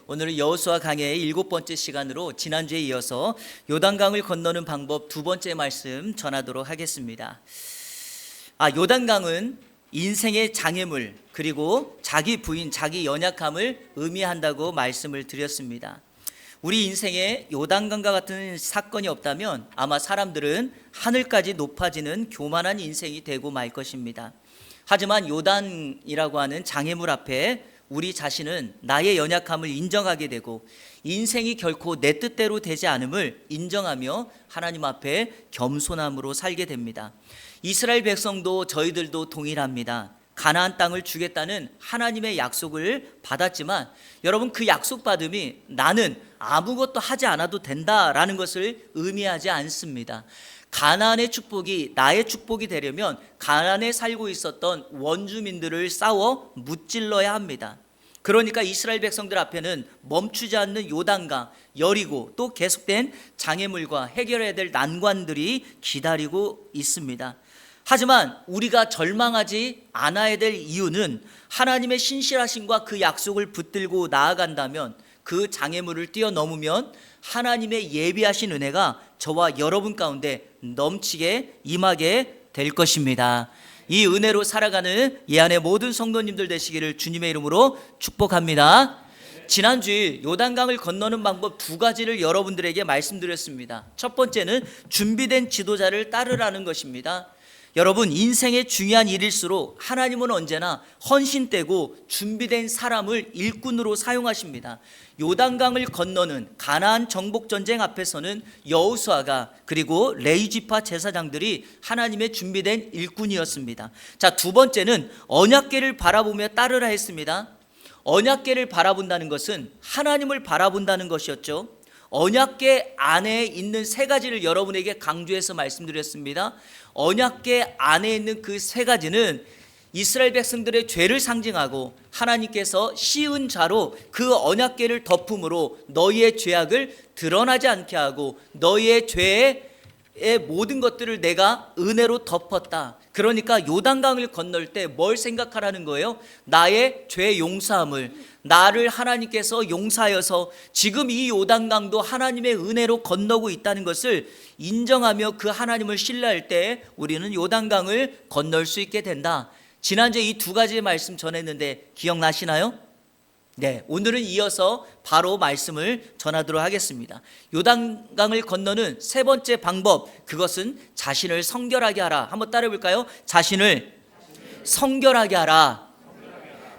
오늘은 여호수아 강해의 7번째 시간으로 지난주에 이어서 요단강을 건너는 방법 2번째 말씀 전하도록 하겠습니다. 요단강은 인생의 장애물 그리고 자기 부인, 자기 연약함을 의미한다고 말씀을 드렸습니다. 우리 인생에 요단강과 같은 사건이 없다면 아마 사람들은 하늘까지 높아지는 교만한 인생이 되고 말 것입니다. 하지만 요단이라고 하는 장애물 앞에 우리 자신은 나의 연약함을 인정하게 되고 인생이 결코 내 뜻대로 되지 않음을 인정하며 하나님 앞에 겸손함으로 살게 됩니다. 이스라엘 백성도 저희들도 동일합니다. 가나안 땅을 주겠다는 하나님의 약속을 받았지만 여러분, 그 약속 받음이 나는 아무것도 하지 않아도 된다라는 것을 의미하지 않습니다. 가나안의 축복이 나의 축복이 되려면 가나안에 살고 있었던 원주민들을 싸워 무찔러야 합니다. 그러니까 이스라엘 백성들 앞에는 멈추지 않는 요단강, 여리고 또 계속된 장애물과 해결해야 될 난관들이 기다리고 있습니다. 하지만 우리가 절망하지 않아야 될 이유는 하나님의 신실하심과 그 약속을 붙들고 나아간다면, 그 장애물을 뛰어넘으면 하나님의 예비하신 은혜가 저와 여러분 가운데 넘치게 임하게 될 것입니다. 이 은혜로 살아가는 이 안의 모든 성도님들 되시기를 주님의 이름으로 축복합니다. 지난주에 요단강을 건너는 방법 2가지를 여러분들에게 말씀드렸습니다. 첫 번째는 준비된 지도자를 따르라는 것입니다. 여러분, 인생의 중요한 일일수록 하나님은 언제나 헌신되고 준비된 사람을 일꾼으로 사용하십니다. 요단강을 건너는 가나안 정복전쟁 앞에서는 여호수아가 그리고 레위지파 제사장들이 하나님의 준비된 일꾼이었습니다. 자, 2번째는 언약궤를 바라보며 따르라 했습니다. 언약궤를 바라본다는 것은 하나님을 바라본다는 것이었죠. 언약궤 안에 있는 3가지를 여러분에게 강조해서 말씀드렸습니다. 언약궤 안에 있는 그 3가지는 이스라엘 백성들의 죄를 상징하고 하나님께서 씌운 자로 그 언약궤를 덮음으로 너희의 죄악을 드러나지 않게 하고 너희의 죄의 모든 것들을 내가 은혜로 덮었다. 그러니까 요단강을 건널 때 뭘 생각하라는 거예요? 나의 죄 용서함을, 나를 하나님께서 용서하여서 지금 이 요단강도 하나님의 은혜로 건너고 있다는 것을 인정하며 그 하나님을 신뢰할 때 우리는 요단강을 건널 수 있게 된다. 지난주에 이 2가지의 말씀 전했는데 기억나시나요? 네, 오늘은 이어서 바로 말씀을 전하도록 하겠습니다. 요단강을 건너는 3번째 방법, 그것은 자신을 성결하게 하라. 한번 따라해 볼까요? 자신을 성결하게 하라.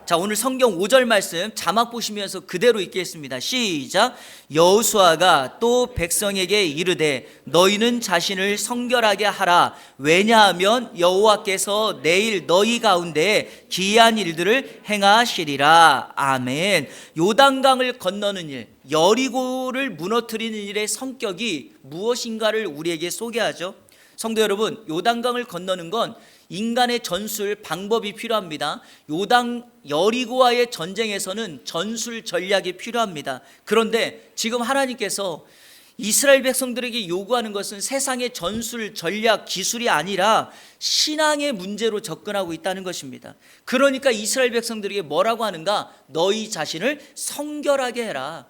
자, 오늘 성경 5절 말씀 자막 보시면서 그대로 읽겠습니다. 시작. 여호수아가 또 백성에게 이르되 너희는 자신을 성결하게 하라. 왜냐하면 여호와께서 내일 너희 가운데 기이한 일들을 행하시리라. 아멘. 요단강을 건너는 일, 여리고를 무너뜨리는 일의 성격이 무엇인가를 우리에게 소개하죠. 성도 여러분, 요단강을 건너는 건 인간의 전술 방법이 필요합니다. 여리고와의 전쟁에서는 전술 전략이 필요합니다. 그런데 지금 하나님께서 이스라엘 백성들에게 요구하는 것은 세상의 전술 전략 기술이 아니라 신앙의 문제로 접근하고 있다는 것입니다. 그러니까 이스라엘 백성들에게 뭐라고 하는가? 너희 자신을 성결하게 해라.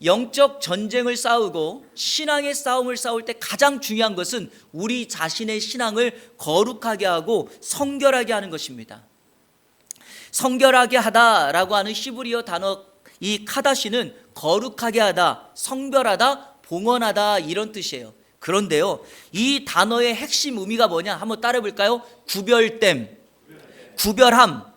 영적 전쟁을 싸우고 신앙의 싸움을 싸울 때 가장 중요한 것은 우리 자신의 신앙을 거룩하게 하고 성결하게 하는 것입니다. 성결하게 하다라고 하는 히브리어 단어 이 카다시는 거룩하게 하다, 성별하다, 봉헌하다 이런 뜻이에요. 그런데요, 이 단어의 핵심 의미가 뭐냐? 한번 따라해 볼까요? 구별됨, 구별함.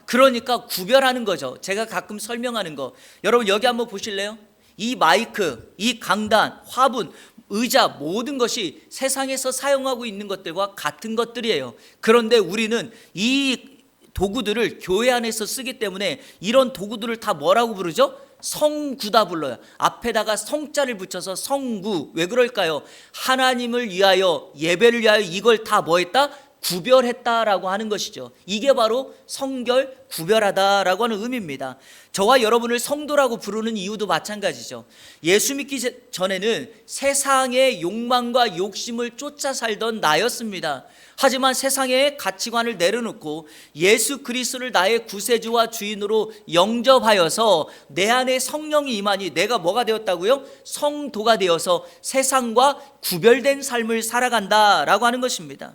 그러니까 구별하는 거죠. 제가 가끔 설명하는 거, 여러분 여기 한번 보실래요? 이 마이크, 이 강단, 화분, 의자 모든 것이 세상에서 사용하고 있는 것들과 같은 것들이에요. 그런데 우리는 이 도구들을 교회 안에서 쓰기 때문에 이런 도구들을 다 뭐라고 부르죠? 성구다 불러요. 앞에다가 성자를 붙여서 성구. 왜 그럴까요? 하나님을 위하여, 예배를 위하여 이걸 다 뭐 했다? 구별했다라고 하는 것이죠. 이게 바로 성결, 구별하다라고 하는 의미입니다. 저와 여러분을 성도라고 부르는 이유도 마찬가지죠. 예수 믿기 전에는 세상의 욕망과 욕심을 쫓아 살던 나였습니다. 하지만 세상의 가치관을 내려놓고 예수 그리스도를 나의 구세주와 주인으로 영접하여서 내 안에 성령이 임하니 내가 뭐가 되었다고요? 성도가 되어서 세상과 구별된 삶을 살아간다라고 하는 것입니다.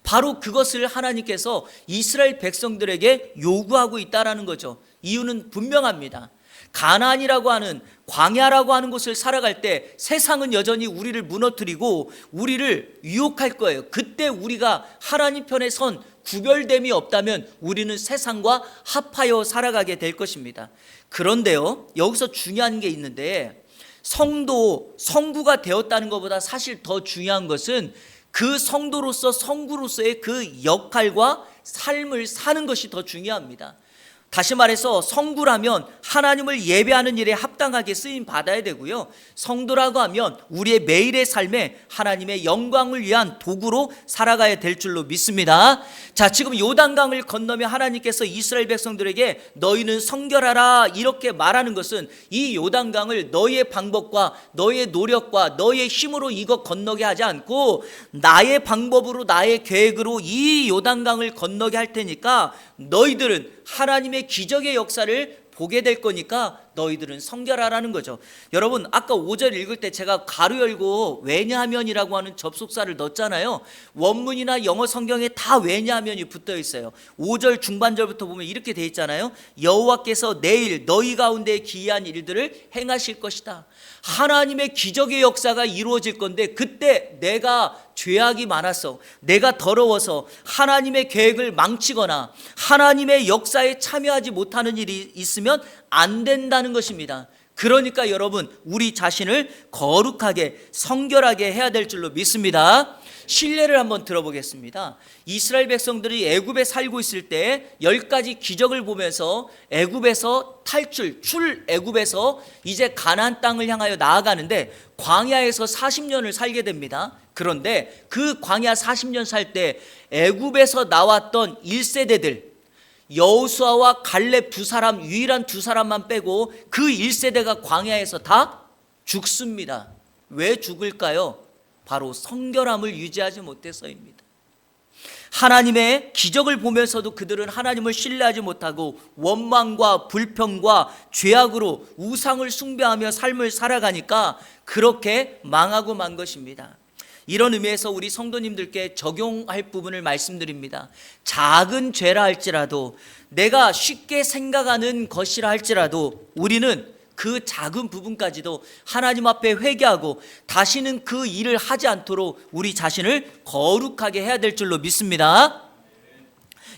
바로 그것을 하나님께서 이스라엘 백성들에게 요구하고 있다라는 거죠. 이유는 분명합니다. 가나안이라고 하는 광야라고 하는 곳을 살아갈 때 세상은 여전히 우리를 무너뜨리고 우리를 유혹할 거예요. 그때 우리가 하나님 편에 선 구별됨이 없다면 우리는 세상과 합하여 살아가게 될 것입니다. 그런데요, 여기서 중요한 게 있는데 성도, 성구가 되었다는 것보다 사실 더 중요한 것은 그 성도로서 성구로서의 그 역할과 삶을 사는 것이 더 중요합니다. 다시 말해서 성구라면 하나님을 예배하는 일에 합당하게 쓰임 받아야 되고요, 성도라고 하면 우리의 매일의 삶에 하나님의 영광을 위한 도구로 살아가야 될 줄로 믿습니다. 자, 지금 요단강을 건너며 하나님께서 이스라엘 백성들에게 너희는 성결하라 이렇게 말하는 것은 이 요단강을 너희의 방법과 너희의 노력과 너희의 힘으로 이것 건너게 하지 않고 나의 방법으로 나의 계획으로 이 요단강을 건너게 할 테니까 너희들은 하나님의 기적의 역사를 보게 될 거니까 너희들은 성결하라는 거죠. 여러분, 아까 5절 읽을 때 제가 가로 열고 왜냐하면이라고 하는 접속사를 넣었잖아요. 원문이나 영어 성경에 다 왜냐하면이 붙어 있어요. 5절 중반절부터 보면 이렇게 돼 있잖아요. 여호와께서 내일 너희 가운데 기이한 일들을 행하실 것이다. 하나님의 기적의 역사가 이루어질 건데 그때 내가 죄악이 많아서, 내가 더러워서 하나님의 계획을 망치거나 하나님의 역사에 참여하지 못하는 일이 있으면 안 된다는 것입니다. 그러니까 여러분, 우리 자신을 거룩하게 성결하게 해야 될 줄로 믿습니다. 신뢰를 한번 들어보겠습니다. 이스라엘 백성들이 애굽에 살고 있을 때 10가지 기적을 보면서 애굽에서 출애굽에서 이제 가나안 땅을 향하여 나아가는데 광야에서 40년을 살게 됩니다. 그런데 그 광야 40년 살 때 애굽에서 나왔던 1세대들 여호수아와 갈렙 두 사람, 유일한 두 사람만 빼고 그 1세대가 광야에서 다 죽습니다. 왜 죽을까요? 바로 성결함을 유지하지 못해서입니다. 하나님의 기적을 보면서도 그들은 하나님을 신뢰하지 못하고 원망과 불평과 죄악으로 우상을 숭배하며 삶을 살아가니까 그렇게 망하고 만 것입니다. 이런 의미에서 우리 성도님들께 적용할 부분을 말씀드립니다. 작은 죄라 할지라도, 내가 쉽게 생각하는 것이라 할지라도 우리는 그 작은 부분까지도 하나님 앞에 회개하고 다시는 그 일을 하지 않도록 우리 자신을 거룩하게 해야 될 줄로 믿습니다.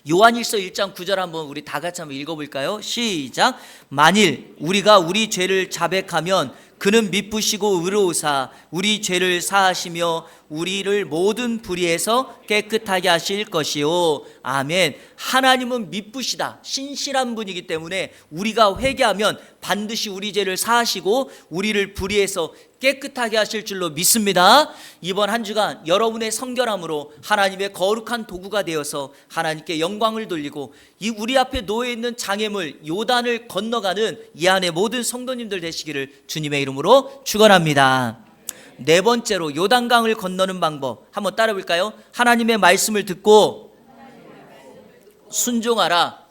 요한일서 1장 9절 한번 우리 다 같이 한번 읽어볼까요? 시작. 만일 우리가 우리 죄를 자백하면 그는 미쁘시고 의로우사 우리 죄를 사하시며 우리를 모든 불의에서 깨끗하게 하실 것이요. 아멘. 하나님은 미쁘시다, 신실한 분이기 때문에 우리가 회개하면 반드시 우리 죄를 사하시고 우리를 불의에서 깨끗하게 하실 줄로 믿습니다. 이번 한 주간 여러분의 성결함으로 하나님의 거룩한 도구가 되어서 하나님께 영광을 돌리고 이 우리 앞에 놓여 있는 장애물 요단을 건너가는 이 안에 모든 성도님들 되시기를 주님의 이름으로 축원합니다. 네 번째로 요단강을 건너는 방법 한번 따라 볼까요? 하나님의 말씀을 듣고 순종하라.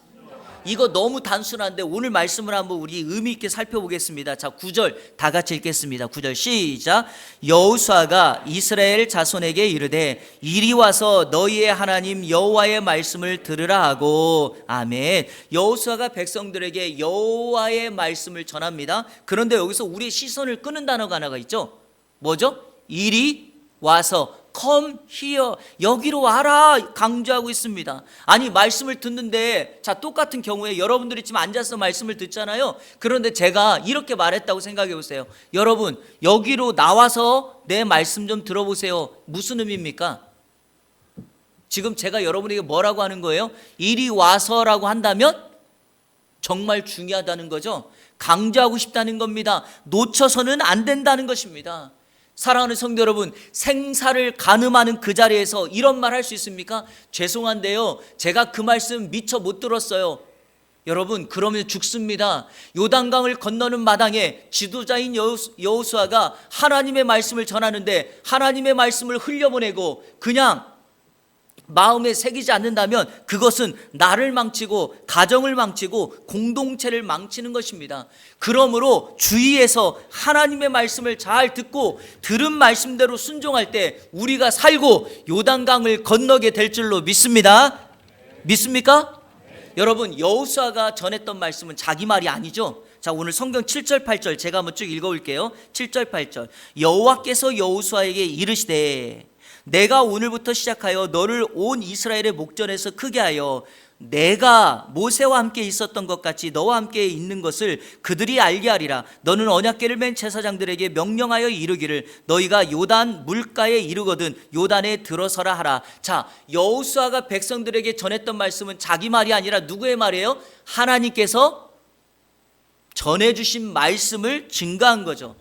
이거 너무 단순한데 오늘 말씀을 한번 우리 의미 있게 살펴보겠습니다. 자, 9절 다 같이 읽겠습니다. 9절 시작. 여호수아가 이스라엘 자손에게 이르되 이리 와서 너희의 하나님 여호와의 말씀을 들으라 하고. 아멘. 여호수아가 백성들에게 여호와의 말씀을 전합니다. 그런데 여기서 우리의 시선을 끄는 단어가 하나가 있죠. 뭐죠? 이리 와서, come here, 여기로 와라 강조하고 있습니다. 아니, 말씀을 듣는데, 자, 똑같은 경우에 여러분들이 지금 앉아서 말씀을 듣잖아요. 그런데 제가 이렇게 말했다고 생각해 보세요. 여러분, 여기로 나와서 내 말씀 좀 들어보세요. 무슨 의미입니까? 지금 제가 여러분에게 뭐라고 하는 거예요? 이리 와서라고 한다면 정말 중요하다는 거죠. 강조하고 싶다는 겁니다. 놓쳐서는 안 된다는 것입니다. 사랑하는 성도 여러분, 생사를 가늠하는 그 자리에서 이런 말 할 수 있습니까? 죄송한데요, 제가 그 말씀 미처 못 들었어요. 여러분, 그러면 죽습니다. 요단강을 건너는 마당에 지도자인 여호수아가 하나님의 말씀을 전하는데 하나님의 말씀을 흘려보내고 그냥 마음에 새기지 않는다면 그것은 나를 망치고 가정을 망치고 공동체를 망치는 것입니다. 그러므로 주위에서 하나님의 말씀을 잘 듣고 들은 말씀대로 순종할 때 우리가 살고 요단강을 건너게 될 줄로 믿습니다. 믿습니까? 여러분, 여호수아가 전했던 말씀은 자기 말이 아니죠. 자, 오늘 성경 7절 8절 제가 한번 쭉 읽어볼게요. 7절 8절 여호와께서 여호수아에게 이르시되 내가 오늘부터 시작하여 너를 온 이스라엘의 목전에서 크게 하여 내가 모세와 함께 있었던 것 같이 너와 함께 있는 것을 그들이 알게 하리라. 너는 언약궤를 맨 제사장들에게 명령하여 이르기를 너희가 요단 물가에 이르거든 요단에 들어서라 하라. 자, 여호수아가 백성들에게 전했던 말씀은 자기 말이 아니라 누구의 말이에요? 하나님께서 전해주신 말씀을 증가한 거죠.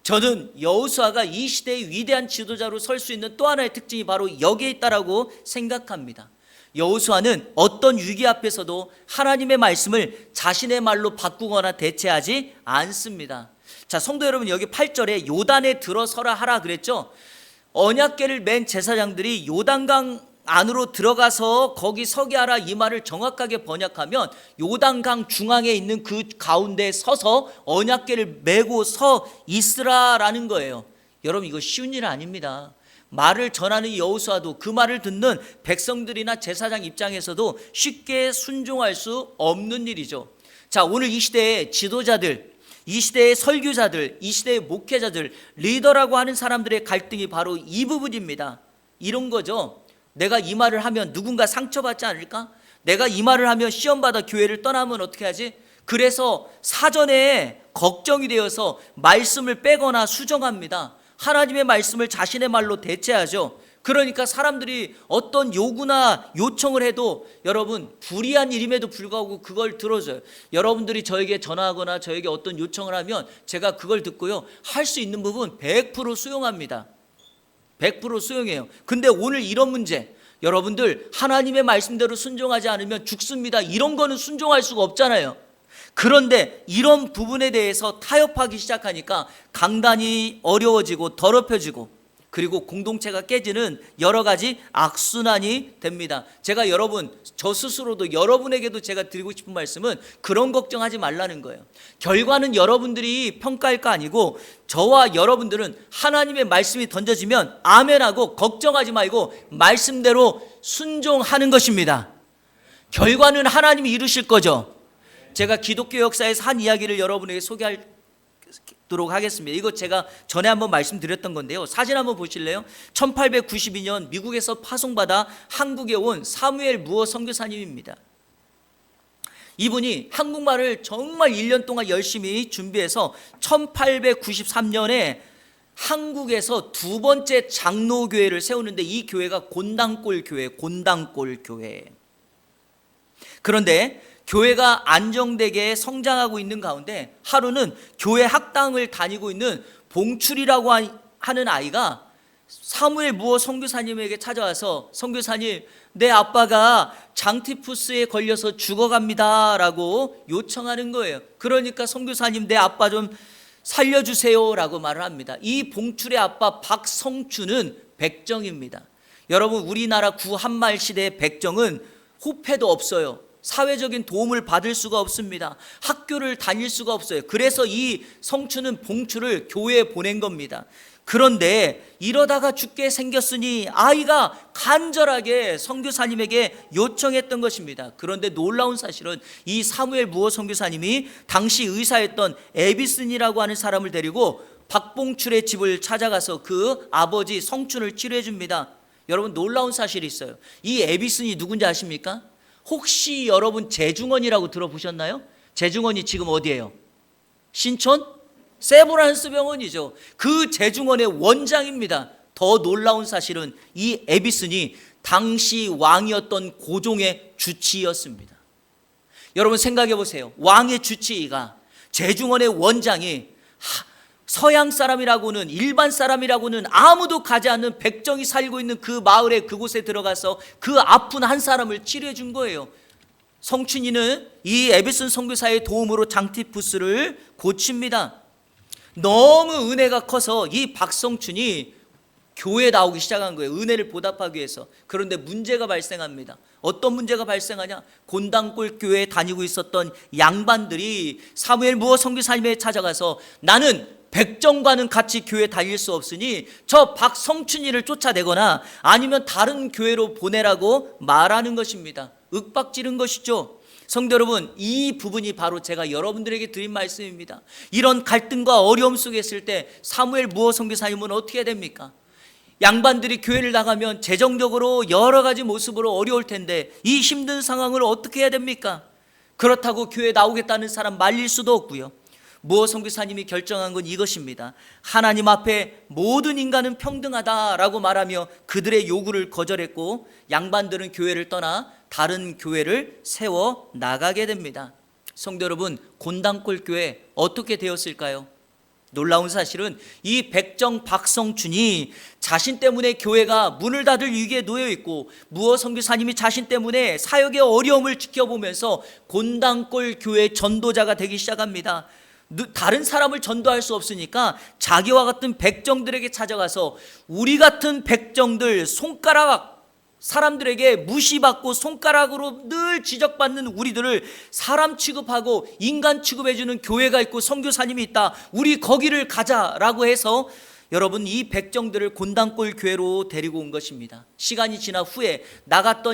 저는 여호수아가 이 시대의 위대한 지도자로 설 수 있는 또 하나의 특징이 바로 여기에 있다라고 생각합니다. 여호수아는 어떤 위기 앞에서도 하나님의 말씀을 자신의 말로 바꾸거나 대체하지 않습니다. 자, 성도 여러분, 여기 8절에 요단에 들어서라 하라 그랬죠. 언약궤를 맨 제사장들이 요단강 안으로 들어가서 거기 서게 하라 이 말을 정확하게 번역하면 요단강 중앙에 있는 그 가운데 서서 언약궤를 메고 서 있으라라는 거예요. 여러분, 이거 쉬운 일 아닙니다. 말을 전하는 여호수아도 그 말을 듣는 백성들이나 제사장 입장에서도 쉽게 순종할 수 없는 일이죠. 자, 오늘 이 시대의 지도자들, 이 시대의 설교자들, 이 시대의 목회자들, 리더라고 하는 사람들의 갈등이 바로 이 부분입니다. 이런 거죠. 내가 이 말을 하면 누군가 상처받지 않을까? 내가 이 말을 하면 시험받아 교회를 떠나면 어떻게 하지? 그래서 사전에 걱정이 되어서 말씀을 빼거나 수정합니다. 하나님의 말씀을 자신의 말로 대체하죠. 그러니까 사람들이 어떤 요구나 요청을 해도 여러분 불의한 일임에도 불구하고 그걸 들어줘요. 여러분들이 저에게 전화하거나 저에게 어떤 요청을 하면 제가 그걸 듣고요, 할 수 있는 부분 100% 수용합니다. 100% 수용해요. 근데 오늘 이런 문제, 여러분들 하나님의 말씀대로 순종하지 않으면 죽습니다. 이런 거는 순종할 수가 없잖아요. 그런데 이런 부분에 대해서 타협하기 시작하니까 강단이 어려워지고 더럽혀지고 그리고 공동체가 깨지는 여러 가지 악순환이 됩니다. 제가 여러분, 저 스스로도 여러분에게도 제가 드리고 싶은 말씀은 그런 걱정하지 말라는 거예요. 결과는 여러분들이 평가할 거 아니고 저와 여러분들은 하나님의 말씀이 던져지면 아멘하고 걱정하지 말고 말씀대로 순종하는 것입니다. 결과는 하나님이 이루실 거죠. 제가 기독교 역사에서 한 이야기를 여러분에게 소개하도록 하겠습니다. 이거 제가 전에 한번 말씀드렸던 건데요. 사진 한번 보실래요? 1892년 미국에서 파송받아 한국에 온 사무엘 무어 선교사님입니다. 이분이 한국말을 정말 1년 동안 열심히 준비해서 1893년에 한국에서 두 번째 장로교회를 세우는데 이 교회가 곤당골 교회. 그런데 교회가 안정되게 성장하고 있는 가운데 하루는 교회 학당을 다니고 있는 봉출이라고 하는 아이가 사무엘 무어 선교사님에게 찾아와서 선교사님, 내 아빠가 장티푸스에 걸려서 죽어갑니다 라고 요청하는 거예요. 그러니까 선교사님, 내 아빠 좀 살려주세요 라고 말을 합니다. 이 봉출의 아빠 박성춘은 백정입니다. 여러분, 우리나라 구한말 시대의 백정은 호패도 없어요. 사회적인 도움을 받을 수가 없습니다. 학교를 다닐 수가 없어요. 그래서 이 성춘은 봉출을 교회에 보낸 겁니다. 그런데 이러다가 죽게 생겼으니 아이가 간절하게 선교사님에게 요청했던 것입니다. 그런데 놀라운 사실은 이 사무엘 무어 선교사님이 당시 의사였던 에비슨이라고 하는 사람을 데리고 박봉출의 집을 찾아가서 그 아버지 성춘을 치료해 줍니다. 여러분, 놀라운 사실이 있어요. 이 에비슨이 누군지 아십니까? 혹시 여러분 재중원이라고 들어보셨나요? 재중원이 지금 어디예요? 신촌? 세브란스 병원이죠. 그 재중원의 원장입니다. 더 놀라운 사실은 이 에비슨이 당시 왕이었던 고종의 주치의였습니다. 여러분 생각해 보세요. 왕의 주치의가 재중원의 원장이 서양 사람이라고는, 일반 사람이라고는 아무도 가지 않는 백정이 살고 있는 그 마을에, 그곳에 들어가서 그 아픈 한 사람을 치료해 준 거예요. 성춘이는 이 에베소 선교사의 도움으로 장티푸스를 고칩니다. 너무 은혜가 커서 이 박성춘이 교회에 나오기 시작한 거예요. 은혜를 보답하기 위해서. 그런데 문제가 발생합니다. 어떤 문제가 발생하냐? 곤당골 교회에 다니고 있었던 양반들이 사무엘 무어 선교사님에 찾아가서 나는 백정과는 같이 교회 다닐 수 없으니 저 박성춘이를 쫓아내거나 아니면 다른 교회로 보내라고 말하는 것입니다. 윽박지른 것이죠. 성도 여러분, 이 부분이 바로 제가 여러분들에게 드린 말씀입니다. 이런 갈등과 어려움 속에 있을 때 사무엘 무어 선교사님은 어떻게 해야 됩니까? 양반들이 교회를 나가면 재정적으로 여러 가지 모습으로 어려울 텐데 이 힘든 상황을 어떻게 해야 됩니까? 그렇다고 교회 나오겠다는 사람 말릴 수도 없고요. 무어 선교사님이 결정한 건 이것입니다. 하나님 앞에 모든 인간은 평등하다라고 말하며 그들의 요구를 거절했고 양반들은 교회를 떠나 다른 교회를 세워 나가게 됩니다. 성도 여러분, 곤당골 교회 어떻게 되었을까요? 놀라운 사실은 이 백정 박성춘이 자신 때문에 교회가 문을 닫을 위기에 놓여 있고 무어 선교사님이 자신 때문에 사역의 어려움을 지켜보면서 곤당골 교회 전도자가 되기 시작합니다. 다른 사람을 전도할 수 없으니까 자기와 같은 백정들에게 찾아가서 우리 같은 백정들, 사람들에게 무시받고 손가락으로 늘 지적받는 우리들을 사람 취급하고 인간 취급해주는 교회가 있고 선교사님이 있다, 우리 거기를 가자라고 해서 여러분 이 백정들을 곤당골 교회로 데리고 온 것입니다. 시간이 지난 후에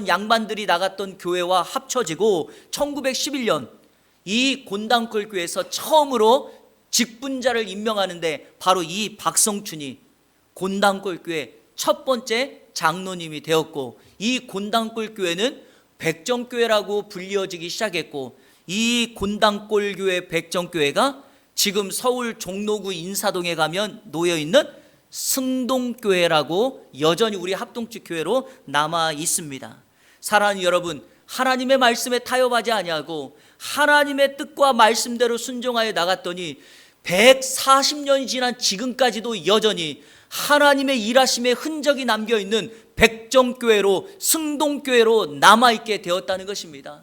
양반들이 나갔던 교회와 합쳐지고 1911년 이 곤당골 교회에서 처음으로 직분자를 임명하는데 바로 이 박성춘이 곤당골 교회 첫 번째 장로님이 되었고, 이 곤당골 교회는 백정교회라고 불리어지기 시작했고, 이 곤당골 교회 백정교회가 지금 서울 종로구 인사동에 가면 놓여있는 승동교회라고 여전히 우리 합동측 교회로 남아 있습니다. 사랑하는 여러분, 하나님의 말씀에 타협하지 아니하고 하나님의 뜻과 말씀대로 순종하여 나갔더니 140년이 지난 지금까지도 여전히 하나님의 일하심의 흔적이 남겨있는 백정교회로, 승동교회로 남아있게 되었다는 것입니다.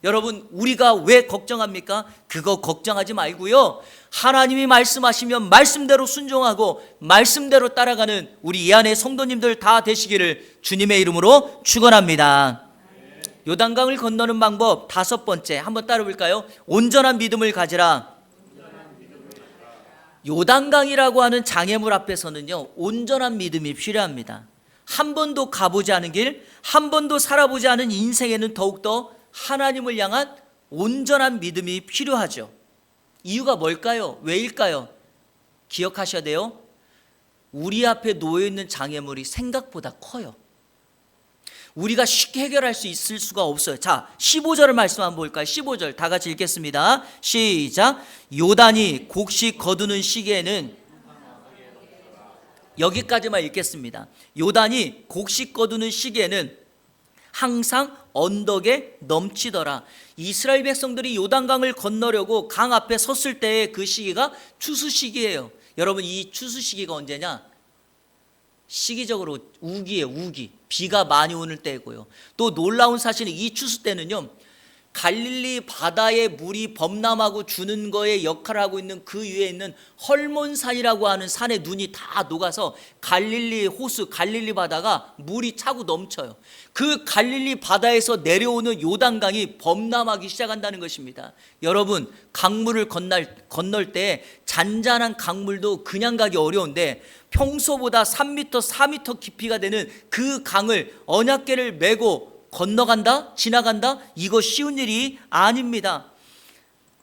여러분, 우리가 왜 걱정합니까? 그거 걱정하지 말고요, 하나님이 말씀하시면 말씀대로 순종하고 말씀대로 따라가는 우리 이 안에 성도님들 다 되시기를 주님의 이름으로 축원합니다. 요단강을 건너는 방법 다섯 번째, 한번 따라 볼까요? 온전한 믿음을 가지라. 요단강이라고 하는 장애물 앞에서는요, 온전한 믿음이 필요합니다. 한 번도 가보지 않은 길, 한 번도 살아보지 않은 인생에는 더욱더 하나님을 향한 온전한 믿음이 필요하죠. 이유가 뭘까요? 왜일까요? 기억하셔야 돼요. 우리 앞에 놓여있는 장애물이 생각보다 커요. 우리가 쉽게 해결할 수 있을 수가 없어요. 자, 15절을 말씀 한번 볼까요? 15절 다 같이 읽겠습니다. 시작. 요단이 곡식 거두는 시기에는, 여기까지만 읽겠습니다. 요단이 곡식 거두는 시기에는 항상 언덕에 넘치더라. 이스라엘 백성들이 요단강을 건너려고 강 앞에 섰을 때의 그 시기가 추수 시기예요. 여러분, 이 추수 시기가 언제냐? 시기적으로 우기예요. 우기. 비가 많이 오는 때고요. 또 놀라운 사실은 이 추수 때는요, 갈릴리 바다의 물이 범람하고 주는 거에 역할을 하고 있는 그 위에 있는 헐몬산이라고 하는 산의 눈이 다 녹아서 갈릴리 호수, 갈릴리 바다가 물이 차고 넘쳐요. 그 갈릴리 바다에서 내려오는 요단강이 범람하기 시작한다는 것입니다. 여러분, 강물을 건널 때 잔잔한 강물도 그냥 가기 어려운데 평소보다 3m, 4m 깊이가 되는 그 강을 언약궤를 메고 건너간다? 지나간다? 이거 쉬운 일이 아닙니다.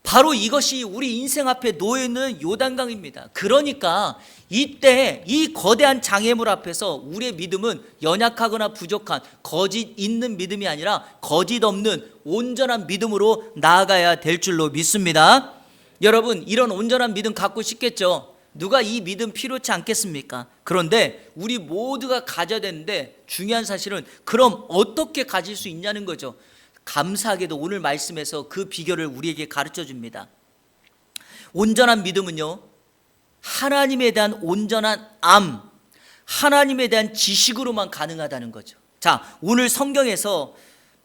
바로 이것이 우리 인생 앞에 놓여있는 요단강입니다. 그러니까 이때 이 거대한 장애물 앞에서 우리의 믿음은 연약하거나 부족한 거짓 있는 믿음이 아니라 거짓 없는 온전한 믿음으로 나아가야 될 줄로 믿습니다. 여러분, 이런 온전한 믿음 갖고 싶겠죠? 누가 이 믿음 필요치 않겠습니까? 그런데 우리 모두가 가져야 되는데 중요한 사실은 그럼 어떻게 가질 수 있냐는 거죠. 감사하게도 오늘 말씀에서 그 비결을 우리에게 가르쳐 줍니다. 온전한 믿음은요, 하나님에 대한 온전한 암, 하나님에 대한 지식으로만 가능하다는 거죠. 자, 오늘 성경에서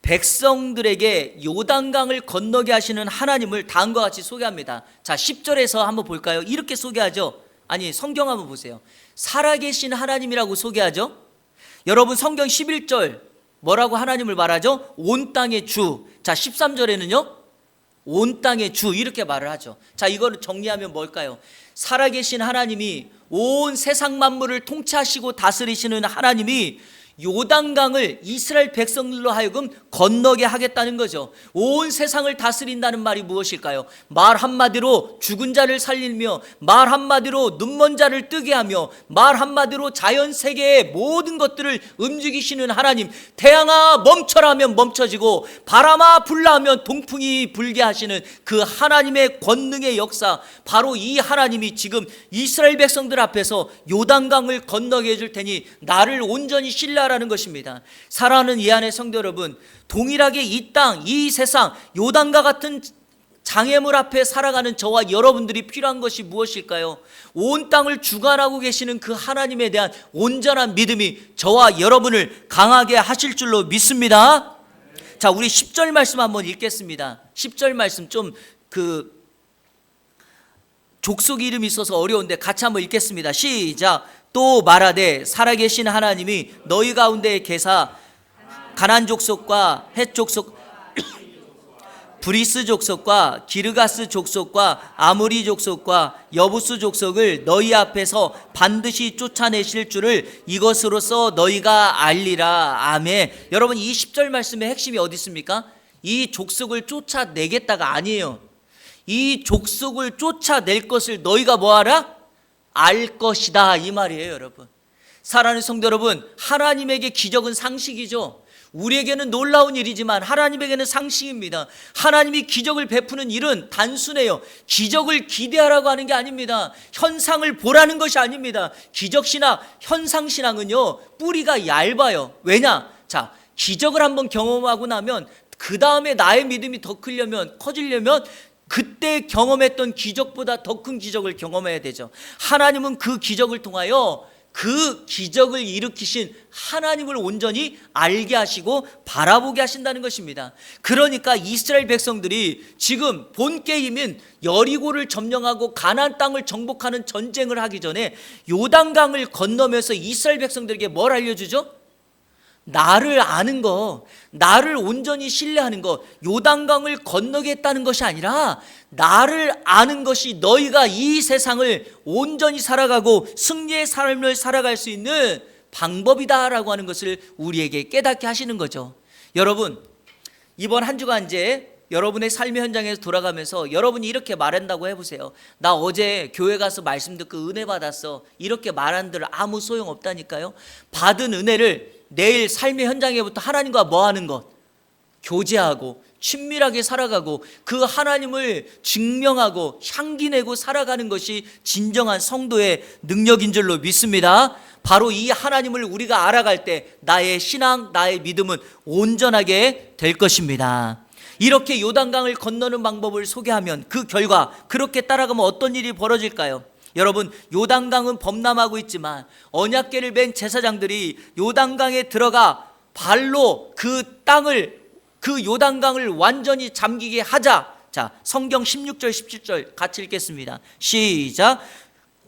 백성들에게 요단강을 건너게 하시는 하나님을 다음과 같이 소개합니다. 자, 10절에서 한번 볼까요? 이렇게 소개하죠. 아니, 성경 한번 보세요. 살아계신 하나님이라고 소개하죠. 여러분, 성경 11절 뭐라고 하나님을 말하죠? 온 땅의 주. 자, 13절에는요 온 땅의 주 이렇게 말을 하죠. 자, 이거를 정리하면 뭘까요? 살아계신 하나님이, 온 세상 만물을 통치하시고 다스리시는 하나님이 요단강을 이스라엘 백성들로 하여금 건너게 하겠다는 거죠. 온 세상을 다스린다는 말이 무엇일까요? 말 한마디로 죽은 자를 살리며, 말 한마디로 눈먼 자를 뜨게 하며, 말 한마디로 자연 세계의 모든 것들을 움직이시는 하나님, 태양아 멈춰라 하면 멈춰지고 바람아 불라 하면 동풍이 불게 하시는 그 하나님의 권능의 역사, 바로 이 하나님이 지금 이스라엘 백성들 앞에서 요단강을 건너게 해줄 테니 나를 온전히 신뢰하라는 것입니다. 사랑하는 이 안의 성도 여러분, 동일하게 이 땅, 이 세상, 요단과 같은 장애물 앞에 살아가는 저와 여러분들이 필요한 것이 무엇일까요? 온 땅을 주관하고 계시는 그 하나님에 대한 온전한 믿음이 저와 여러분을 강하게 하실 줄로 믿습니다. 자, 우리 10절 말씀 한번 읽겠습니다. 10절 말씀 좀 족속 이름이 있어서 어려운데 같이 한번 읽겠습니다. 시작. 또 말하되 살아계신 하나님이 너희 가운데 계사 가난 족속과 헷 족속 브리스 족속과 기르가스 족속과 아무리 족속과 여부스 족속을 너희 앞에서 반드시 쫓아내실 줄을 이것으로써 너희가 알리라. 아멘. 여러분, 이 10절 말씀의 핵심이 어디 있습니까? 이 족속을 쫓아내겠다가 아니에요. 이 족속을 쫓아낼 것을 너희가 뭐하라? 알 것이다, 이 말이에요. 여러분, 사랑하는 성도 여러분, 하나님에게 기적은 상식이죠. 우리에게는 놀라운 일이지만 하나님에게는 상식입니다. 하나님이 기적을 베푸는 일은 단순해요. 기적을 기대하라고 하는 게 아닙니다. 현상을 보라는 것이 아닙니다. 기적신학, 현상신앙은요 뿌리가 얇아요. 왜냐? 자, 기적을 한번 경험하고 나면 그 다음에 나의 믿음이 더 커지려면 그때 경험했던 기적보다 더 큰 기적을 경험해야 되죠. 하나님은 그 기적을 통하여 그 기적을 일으키신 하나님을 온전히 알게 하시고 바라보게 하신다는 것입니다. 그러니까 이스라엘 백성들이 지금 본 게임인 여리고를 점령하고 가나안 땅을 정복하는 전쟁을 하기 전에 요단강을 건너면서 이스라엘 백성들에게 뭘 알려주죠? 나를 아는 거, 나를 온전히 신뢰하는 것, 요단강을 건너겠다는 것이 아니라 나를 아는 것이 너희가 이 세상을 온전히 살아가고 승리의 삶을 살아갈 수 있는 방법이다라고 하는 것을 우리에게 깨닫게 하시는 거죠. 여러분, 이번 한 주간 이제 여러분의 삶의 현장에서 돌아가면서 여러분이 이렇게 말한다고 해보세요. 나 어제 교회 가서 말씀 듣고 은혜 받았어. 이렇게 말한들 아무 소용없다니까요. 받은 은혜를 내일 삶의 현장에부터 하나님과 뭐 하는 것? 교제하고 친밀하게 살아가고 그 하나님을 증명하고 향기 내고 살아가는 것이 진정한 성도의 능력인 줄로 믿습니다. 바로 이 하나님을 우리가 알아갈 때 나의 신앙, 나의 믿음은 온전하게 될 것입니다. 이렇게 요단강을 건너는 방법을 소개하면 그 결과 그렇게 따라가면 어떤 일이 벌어질까요? 여러분, 요단강은 범람하고 있지만 언약궤를 맨 제사장들이 요단강에 들어가 발로 그 땅을, 그 요단강을 완전히 잠기게 하자. 자, 성경 16절 17절 같이 읽겠습니다. 시작.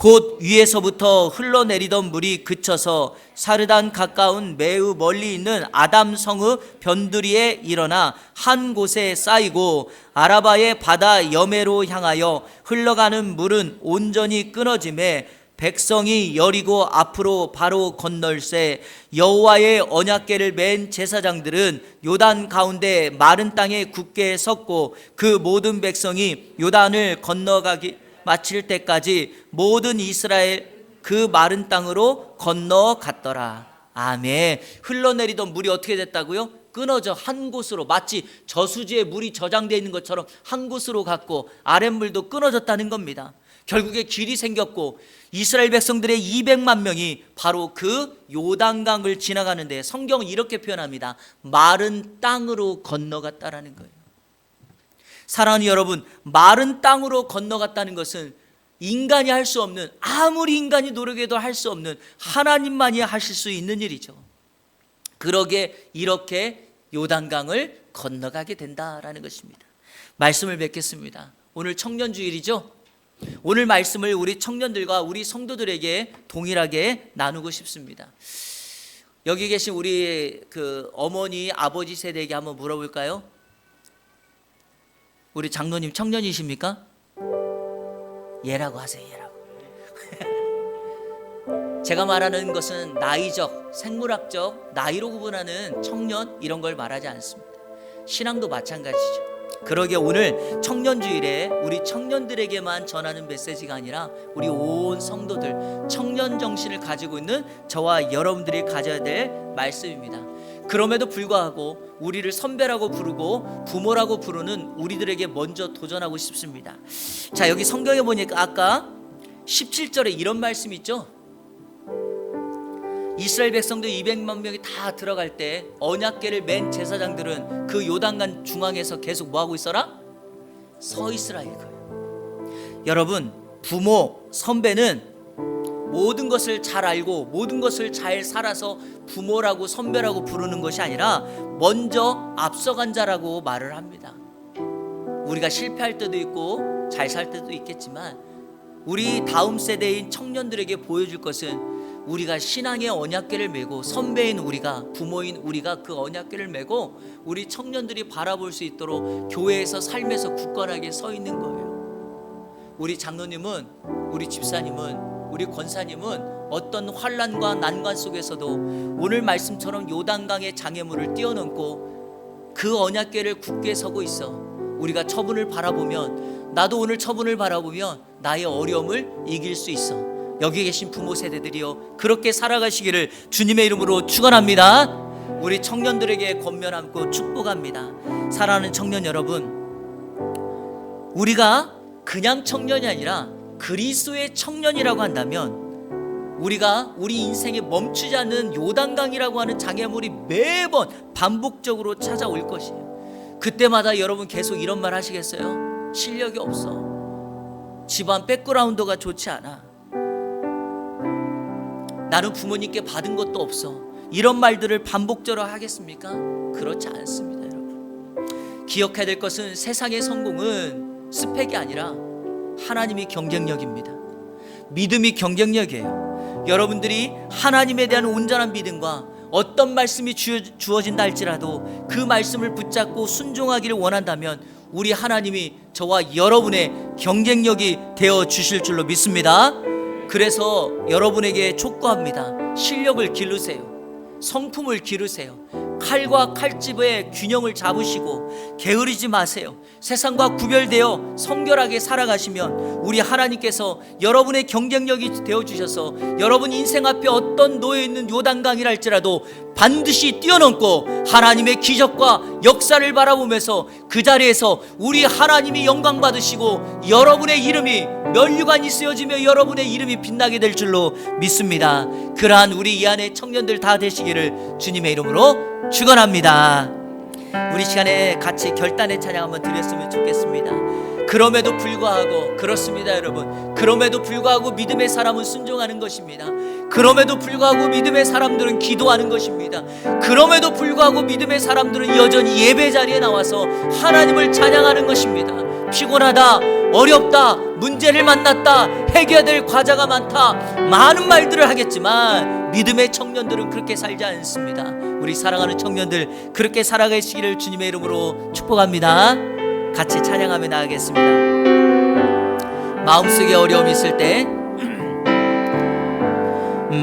곧 위에서부터 흘러내리던 물이 그쳐서 사르단 가까운 매우 멀리 있는 아담 성의 변두리에 일어나 한 곳에 쌓이고 아라바의 바다 여매로 향하여 흘러가는 물은 온전히 끊어짐에 백성이 여리고 앞으로 바로 건널새 여호와의 언약궤를 맨 제사장들은 요단 가운데 마른 땅에 굳게 섰고 그 모든 백성이 요단을 건너가기 마칠 때까지 모든 이스라엘 그 마른 땅으로 건너갔더라. 아멘. 흘러내리던 물이 어떻게 됐다고요? 끊어져 한 곳으로, 마치 저수지에 물이 저장되어 있는 것처럼 한 곳으로 갔고 아랫물도 끊어졌다는 겁니다. 결국에 길이 생겼고 이스라엘 백성들의 200만 명이 바로 그 요단강을 지나가는데 성경은 이렇게 표현합니다. 마른 땅으로 건너갔다라는 거예요. 사랑하는 여러분, 마른 땅으로 건너갔다는 것은 인간이 할 수 없는, 아무리 인간이 노력해도 할 수 없는 하나님만이 하실 수 있는 일이죠. 그러게 이렇게 요단강을 건너가게 된다라는 것입니다. 말씀을 맺겠습니다. 오늘 청년주일이죠. 오늘 말씀을 우리 청년들과 우리 성도들에게 동일하게 나누고 싶습니다. 여기 계신 우리 어머니, 아버지 세대에게 한번 물어볼까요? 우리 장로님 청년이십니까? 예라고 하세요. 예라고. 제가 말하는 것은 나이적, 생물학적, 나이로 구분하는 청년 이런 걸 말하지 않습니다. 신앙도 마찬가지죠. 그러게 오늘 청년주일에 우리 청년들에게만 전하는 메시지가 아니라 우리 온 성도들, 청년 정신을 가지고 있는 저와 여러분들이 가져야 될 말씀입니다. 그럼에도 불구하고 우리를 선배라고 부르고 부모라고 부르는 우리들에게 먼저 도전하고 싶습니다. 자, 여기 성경에 보니까 아까 17절에 이런 말씀이 있죠. 이스라엘 백성들 200만 명이 다 들어갈 때 언약궤를 맨 제사장들은 그 요단강 중앙에서 계속 뭐하고 있어라? 서 있으라 이거예요. 여러분, 부모, 선배는 모든 것을 잘 알고 모든 것을 잘 살아서 부모라고 선배라고 부르는 것이 아니라 먼저 앞서간 자라고 말을 합니다. 우리가 실패할 때도 있고 잘 살 때도 있겠지만 우리 다음 세대인 청년들에게 보여줄 것은 우리가 신앙의 언약궤를 메고 선배인 우리가, 부모인 우리가 그 언약궤를 메고 우리 청년들이 바라볼 수 있도록 교회에서 삶에서 굳건하게 서 있는 거예요. 우리 장로님은, 우리 집사님은, 우리 권사님은 어떤 환난과 난관 속에서도 오늘 말씀처럼 요단강의 장애물을 뛰어넘고 그 언약궤를 굳게 서고 있어. 우리가 처분을 바라보면, 나도 오늘 처분을 바라보면 나의 어려움을 이길 수 있어. 여기 계신 부모 세대들이요, 그렇게 살아가시기를 주님의 이름으로 축원합니다. 우리 청년들에게 권면하고 축복합니다. 사랑하는 청년 여러분, 우리가 그냥 청년이 아니라 그리스도의 청년이라고 한다면 우리가 우리 인생에 멈추지 않는 요단강이라고 하는 장애물이 매번 반복적으로 찾아올 것이에요. 그때마다 여러분 계속 이런 말 하시겠어요? 실력이 없어, 집안 백그라운드가 좋지 않아, 나는 부모님께 받은 것도 없어, 이런 말들을 반복적으로 하겠습니까? 그렇지 않습니다. 여러분, 기억해야 될 것은 세상의 성공은 스펙이 아니라 하나님이 경쟁력입니다. 믿음이 경쟁력이에요. 여러분들이 하나님에 대한 온전한 믿음과 어떤 말씀이 주어진다 할지라도 그 말씀을 붙잡고 순종하기를 원한다면 우리 하나님이 저와 여러분의 경쟁력이 되어 주실 줄로 믿습니다. 그래서 여러분에게 촉구합니다. 실력을 기르세요. 성품을 기르세요. 칼과 칼집의 균형을 잡으시고 게으르지 마세요. 세상과 구별되어 성결하게 살아가시면 우리 하나님께서 여러분의 경쟁력이 되어주셔서 여러분 인생 앞에 어떤 놓여있는 요단강이랄지라도 반드시 뛰어넘고 하나님의 기적과 역사를 바라보면서 그 자리에서 우리 하나님이 영광 받으시고 여러분의 이름이 면류관이 쓰여지며 여러분의 이름이 빛나게 될 줄로 믿습니다. 그러한 우리 이 안에 청년들 다 되시기를 주님의 이름으로 축원합니다. 우리 시간에 같이 결단의 찬양 한번 드렸으면 좋겠습니다. 그럼에도 불구하고, 그렇습니다 여러분, 그럼에도 불구하고 믿음의 사람은 순종하는 것입니다. 그럼에도 불구하고 믿음의 사람들은 기도하는 것입니다. 그럼에도 불구하고 믿음의 사람들은 여전히 예배 자리에 나와서 하나님을 찬양하는 것입니다. 피곤하다, 어렵다, 문제를 만났다, 해결해야 될 과제가 많다, 많은 말들을 하겠지만 믿음의 청년들은 그렇게 살지 않습니다. 우리 사랑하는 청년들 그렇게 살아가시기를 주님의 이름으로 축복합니다. 같이 찬양하며 나가겠습니다. 마음속에 어려움이 있을 때,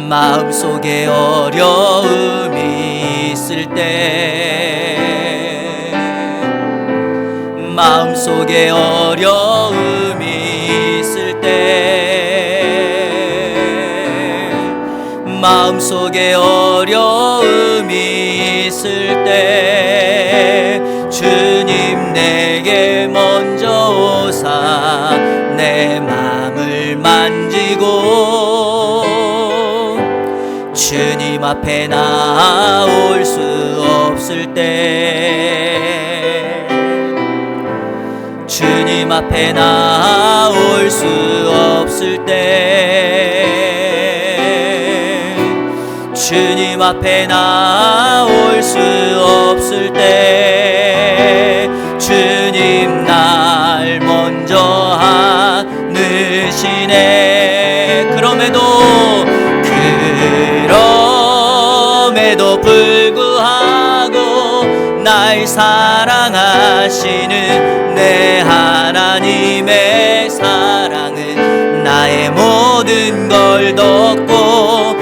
마음속에 어려움이 있을 때, 마음속에 어려움이 있을 때, 마음속에 어려움이 있을 때 주님 내게 먼저 오사 내 마음을 만지고 주님 앞에 나올 수 없을 때 주님 앞에 나올 수 없을 때, 주님 앞에 나올 수 없을 때 주님 날 먼저 안으시네. 그럼에도 불구하고 날 사랑하시는 내 하나님의 사랑은 나의 모든 걸 덮고,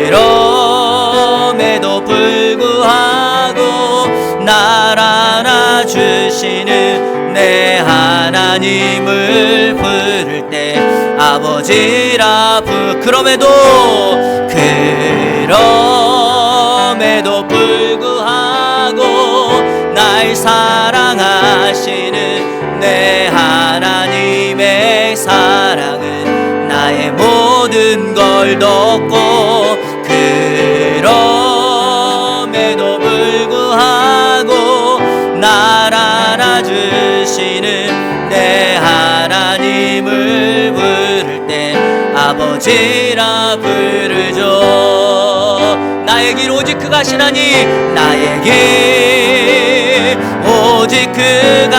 그럼에도 불구하고 날 안아주시는 내 하나님을 부를 때 아버지라 그럼에도 불구하고 날 사랑하시는 내 하나님의 사랑은 나의 모든 걸 덮고, 그럼에도 불구하고 날 안아주시는 내 하나님을 부를 때 아버지라 부르죠. 나의 길 오직 그가 하시나니, 나의 길 오직 그가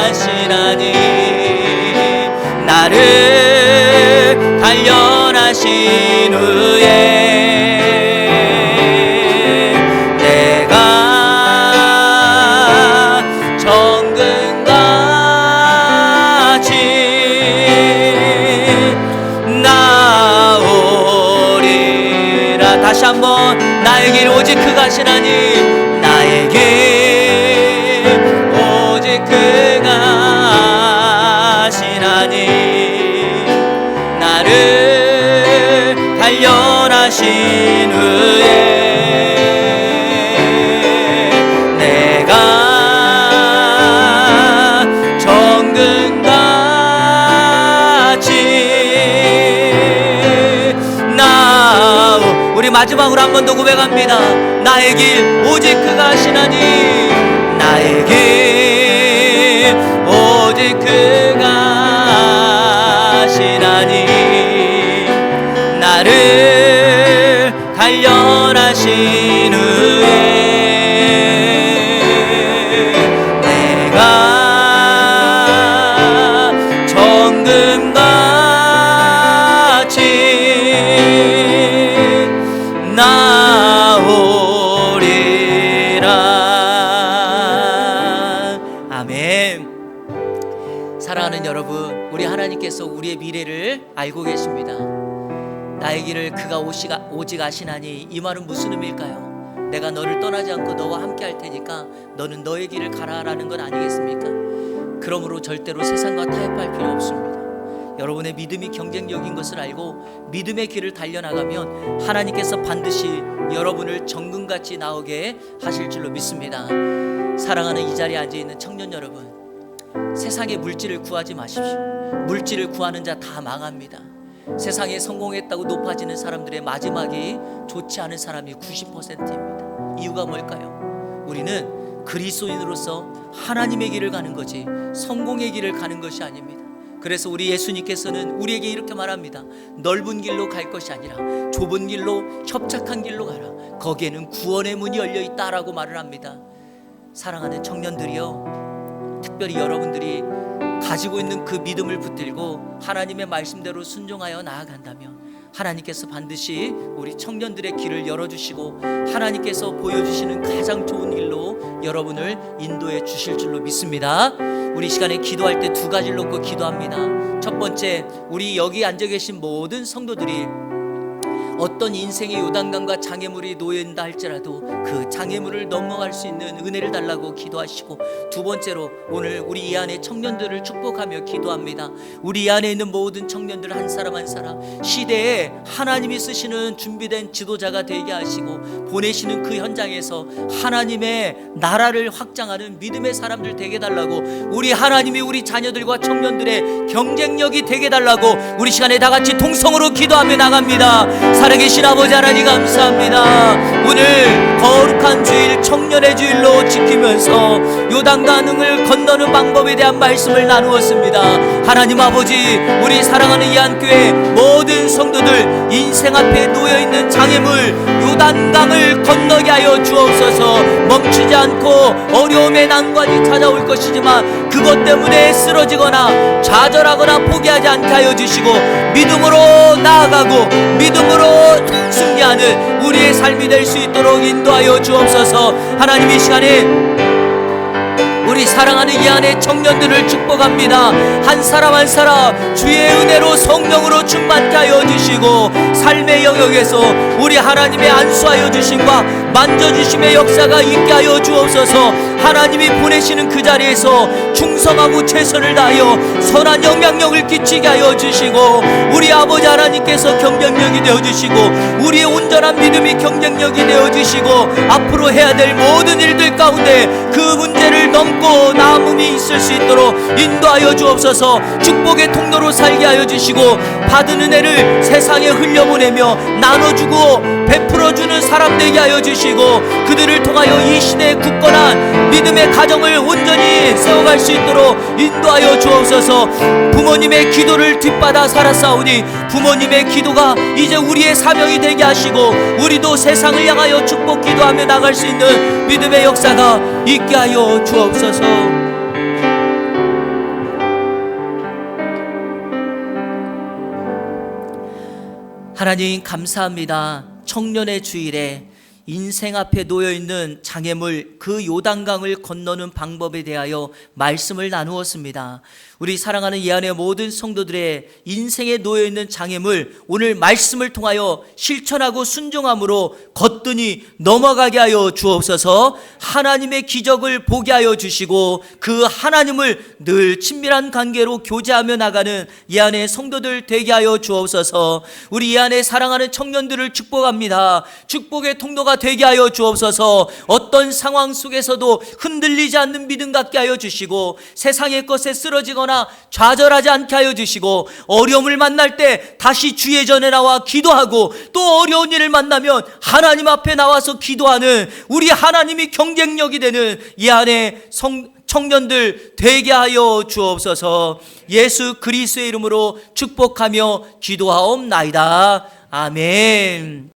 하시나니, 나를 단련하신 후에 내가 정금같이 나오리라. 다시 한번, 나의 길 오직 그가 하시나니, 나의 길 오직 그가 하시나니, 나를 단련하신 후에 내가 정금같이 우리 마지막으로 한 번 더 고백합니다. 나의 길 오직 그가 하시나니, 나의 길 오직 그가 하시나니, 나를 단련하신 후에 내가 정금같이 나오리라. 아멘. 사랑하는 여러분, 우리 하나님께서 우리의 미래를 알고 계십니다. 나의 길을 그가 오직 아시나니, 이 말은 무슨 의미일까요? 내가 너를 떠나지 않고 너와 함께 할 테니까 너는 너의 길을 가라라는 건 아니겠습니까? 그러므로 절대로 세상과 타협할 필요 없습니다. 여러분의 믿음이 경쟁력인 것을 알고 믿음의 길을 달려나가면 하나님께서 반드시 여러분을 정금같이 나오게 하실 줄로 믿습니다. 사랑하는 이 자리에 앉아있는 청년 여러분, 세상의 물질을 구하지 마십시오. 물질을 구하는 자 다 망합니다. 세상에 성공했다고 높아지는 사람들의 마지막이 좋지 않은 사람이 90%입니다. 이유가 뭘까요? 우리는 그리스도인으로서 하나님의 길을 가는 거지 성공의 길을 가는 것이 아닙니다. 그래서 우리 예수님께서는 우리에게 이렇게 말합니다. 넓은 길로 갈 것이 아니라 좁은 길로, 협착한 길로 가라. 거기에는 구원의 문이 열려있다라고 말을 합니다. 사랑하는 청년들이여, 특별히 여러분들이 가지고 있는 그 믿음을 붙들고 하나님의 말씀대로 순종하여 나아간다면 하나님께서 반드시 우리 청년들의 길을 열어주시고 하나님께서 보여주시는 가장 좋은 길로 여러분을 인도해 주실 줄로 믿습니다. 우리 시간에 기도할 때 두 가지를 놓고 기도합니다. 첫 번째, 우리 여기 앉아 계신 모든 성도들이 어떤 인생의 요단강과 장애물이 놓여있다 할지라도 그 장애물을 넘어갈 수 있는 은혜를 달라고 기도하시고, 두 번째로 오늘 우리 이 안에 청년들을 축복하며 기도합니다. 우리 이 안에 있는 모든 청년들 한 사람 한 사람 시대에 하나님이 쓰시는 준비된 지도자가 되게 하시고 보내시는 그 현장에서 하나님의 나라를 확장하는 믿음의 사람들 되게 달라고, 우리 하나님이 우리 자녀들과 청년들의 경쟁력이 되게 달라고 우리 시간에 다 같이 통성으로 기도하며 나갑니다. 살아계신 아버지 하나님 감사합니다. 오늘 거룩한 주일 청년의 주일로 지키면서 요단강을 건너는 방법에 대한 말씀을 나누었습니다. 하나님 아버지, 우리 사랑하는 이한교회 모든 성도들 인생 앞에 놓여있는 장애물 요단강을 건너게 하여 주옵소서. 멈추지 않고 어려움의 난관이 찾아올 것이지만 그것 때문에 쓰러지거나 좌절하거나 포기하지 않게 하여 주시고 믿음으로 나아가고 믿음으로 승리하는 우리의 삶이 될 수 있도록 인도하여 주옵소서. 하나님, 이 시간에 우리 사랑하는 이 안의 청년들을 축복합니다. 한 사람 한 사람 주의 은혜로 성령으로 충만케 하여 주시고 삶의 영역에서 우리 하나님의 안수하여 주심과 만져주심의 역사가 있게 하여 주옵소서. 하나님이 보내시는 그 자리에서 충성하고 최선을 다하여 선한 영향력을 끼치게 하여 주시고 우리 아버지 하나님께서 경쟁력이 되어주시고 우리의 온전한 믿음이 경쟁력이 되어주시고 앞으로 해야 될 모든 일들 가운데 그 문제를 넘고 남음이 있을 수 있도록 인도하여 주옵소서. 축복의 통로로 살게 하여 주시고 받은 은혜를 세상에 흘려보내며 나눠주고 베풀어주는 사람 되게 하여 주시고 그들을 통하여 이 시대의 굳건한 믿음의 가정을 온전히 세워갈 수 있도록 인도하여 주옵소서. 부모님의 기도를 뒷받아 살았사오니 부모님의 기도가 이제 우리의 사명이 되게 하시고 우리도 세상을 향하여 축복 기도하며 나갈 수 있는 믿음의 역사가 있게 하여 주옵소서. 하나님 감사합니다. 청년의 주일에 인생 앞에 놓여있는 장애물 그 요단강을 건너는 방법에 대하여 말씀을 나누었습니다. 우리 사랑하는 이 안의 모든 성도들의 인생에 놓여있는 장애물 오늘 말씀을 통하여 실천하고 순종함으로 거뜬히 넘어가게 하여 주옵소서. 하나님의 기적을 보게 하여 주시고 그 하나님을 늘 친밀한 관계로 교제하며 나가는 이 안의 성도들 되게 하여 주옵소서. 우리 이 안에 사랑하는 청년들을 축복합니다. 축복의 통로가 되게 하여 주옵소서. 어떤 상황 속에서도 흔들리지 않는 믿음 갖게 하여 주시고 세상의 것에 쓰러지거나 좌절하지 않게 하여 주시고 어려움을 만날 때 다시 주의 전에 나와 기도하고 또 어려운 일을 만나면 하나님 앞에 나와서 기도하는 우리 하나님이 경쟁력이 되는 이 안에 청년들 되게 하여 주옵소서. 예수 그리스도의 이름으로 축복하며 기도하옵나이다. 아멘.